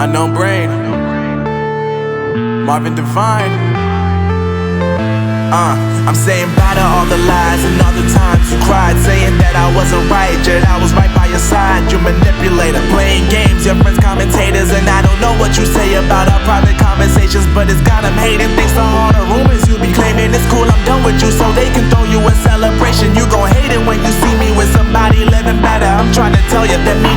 Unknown Brain, Marvin Divine. I'm saying bye to all the lies and all the times you cried, saying that I wasn't right, yet I was right by your side. You manipulator, playing games, your friends commentators, and I don't know what you say about our private conversations, but it's got them hating. Thanks to all the rumors you be claiming. It's cool, I'm done with you, so they can throw you a celebration. You gon' hate it when you see me with somebody living better. I'm trying to tell you that me